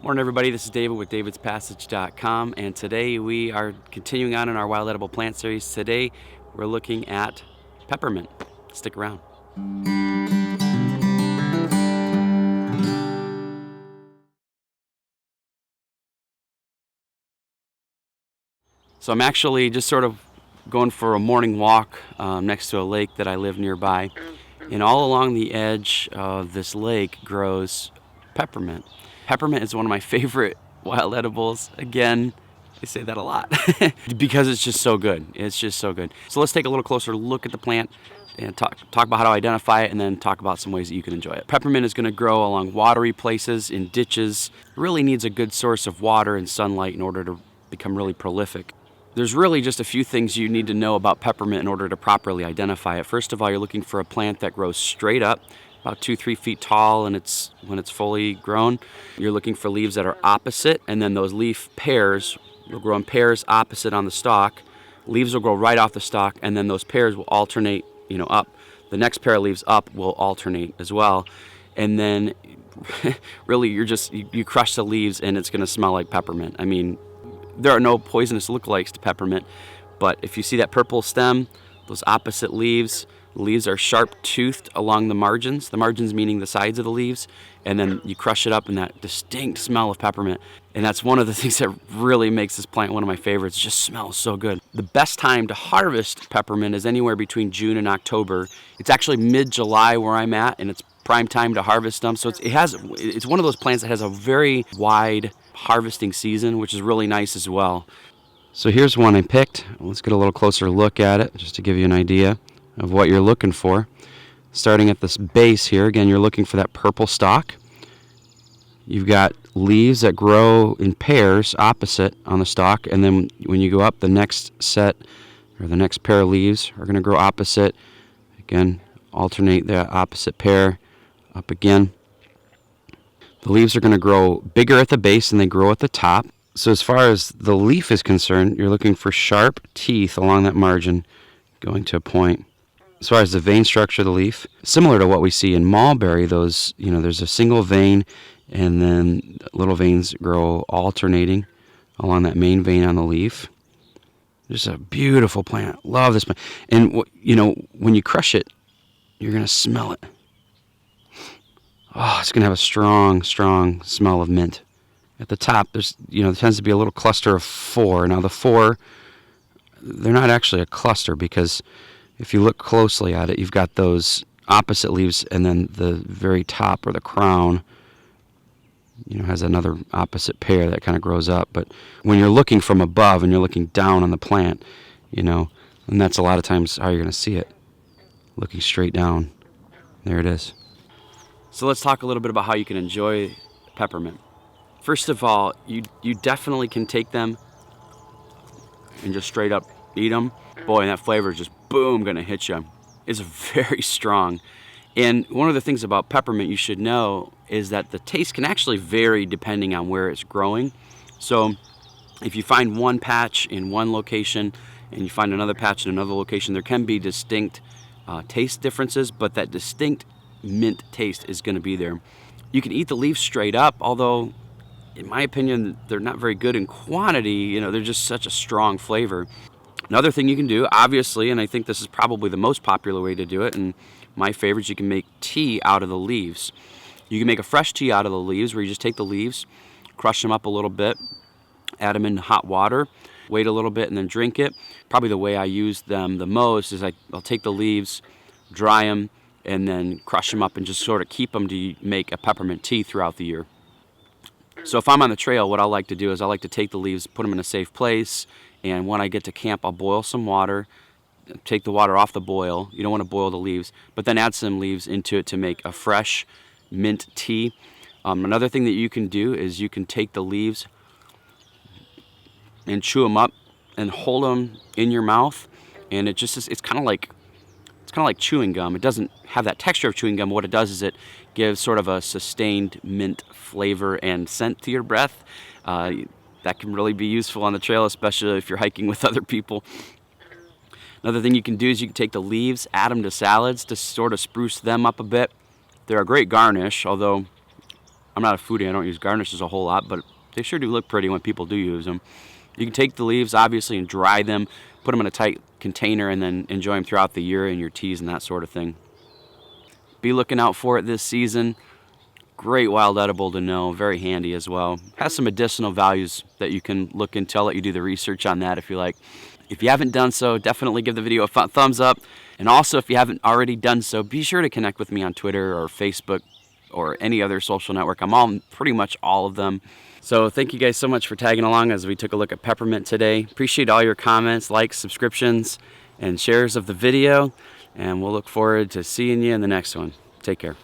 Morning everybody, this is David with davidspassage.com, and today we are continuing on in our wild edible plant series. Today we're looking at peppermint. Stick around. So I'm actually just sort of going for a morning walk next to a lake that I live nearby, and all along the edge of this lake grows peppermint. Peppermint is one of my favorite wild edibles. Again, I say that a lot because it's just so good. It's just so good. So let's take a little closer look at the plant and talk about how to identify it, and then talk about some ways that you can enjoy it. Peppermint is going to grow along watery places, in ditches. It really needs a good source of water and sunlight in order to become really prolific. There's really just a few things you need to know about peppermint in order to properly identify it. First of all, you're looking for a plant that grows straight up, about 2-3 feet tall, and when it's fully grown. You're looking for leaves that are opposite, and then those leaf pairs will grow in pairs opposite on the stalk. Leaves will grow right off the stalk, and then those pairs will alternate, up. The next pair of leaves up will alternate as well, and then really you crush the leaves and it's going to smell like peppermint. I mean, there are no poisonous lookalikes to peppermint, but if you see that purple stem, those opposite leaves, the leaves are sharp-toothed along the margins meaning the sides of the leaves, and then you crush it up in that distinct smell of peppermint. And that's one of the things that really makes this plant one of my favorites. It just smells so good. The best time to harvest peppermint is anywhere between June and October. It's actually mid-July where I'm at, and it's prime time to harvest them. So it's one of those plants that has a very wide harvesting season, which is really nice as well. So here's one I picked. Let's get a little closer look at it just to give you an idea of what you're looking for. Starting at this base here, again, you're looking for that purple stalk. You've got leaves that grow in pairs opposite on the stalk, and then when you go up, the next set or the next pair of leaves are going to grow opposite. Again, alternate the opposite pair up again. The leaves are going to grow bigger at the base than they grow at the top. So as far as the leaf is concerned, you're looking for sharp teeth along that margin going to a point. As far as the vein structure of the leaf, similar to what we see in mulberry, there's a single vein, and then little veins grow alternating along that main vein on the leaf. Just a beautiful plant. Love this plant. And when you crush it, you're going to smell it. Oh, it's going to have a strong, strong smell of mint. At the top, there tends to be a little cluster of 4. Now the 4, they're not actually a cluster, because if you look closely at it, you've got those opposite leaves, and then the very top, or the crown, has another opposite pair that kind of grows up. But when you're looking from above and you're looking down on the plant, and that's a lot of times how you're going to see it. Looking straight down. There it is. So let's talk a little bit about how you can enjoy peppermint. First of all, you definitely can take them and just straight up eat them. Boy, and that flavor is just boom, gonna hit you. It's very strong. And one of the things about peppermint you should know is that the taste can actually vary depending on where it's growing. So if you find one patch in one location and you find another patch in another location, there can be distinct taste differences, but that distinct mint taste is going to be there. You can eat the leaves straight up, although in my opinion they're not very good in quantity. They're just such a strong flavor. Another thing you can do, obviously, and I think this is probably the most popular way to do it, and my favorites, you can make tea out of the leaves. You can make a fresh tea out of the leaves, where you just take the leaves, crush them up a little bit, add them in hot water, wait a little bit, and then drink it. Probably the way I use them the most is I'll take the leaves, dry them, and then crush them up and just sort of keep them to make a peppermint tea throughout the year. So if I'm on the trail, what I like to do is I like to take the leaves, put them in a safe place, and when I get to camp, I'll boil some water, take the water off the boil. You don't want to boil the leaves, but then add some leaves into it to make a fresh mint tea. Another thing that you can do is you can take the leaves and chew them up and hold them in your mouth, and it's kind of like chewing gum. It doesn't have that texture of chewing gum. What it does is it gives sort of a sustained mint flavor and scent to your breath. That can really be useful on the trail, especially if you're hiking with other people. Another thing you can do is you can take the leaves, add them to salads to sort of spruce them up a bit. They're a great garnish, although I'm not a foodie, I don't use garnishes a whole lot, but they sure do look pretty when people do use them. You can take the leaves, obviously, and dry them, put them in a tight container, and then enjoy them throughout the year in your teas and that sort of thing. Be looking out for it this season. Great wild edible to know, very handy as well. Has some medicinal values that you can look into. I'll let you do the research on that if you like. If you haven't done so, definitely give the video a thumbs up. And also, if you haven't already done so, be sure to connect with me on Twitter or Facebook or any other social network. I'm on pretty much all of them. So thank you guys so much for tagging along as we took a look at peppermint today. Appreciate all your comments, likes, subscriptions, and shares of the video. And we'll look forward to seeing you in the next one. Take care.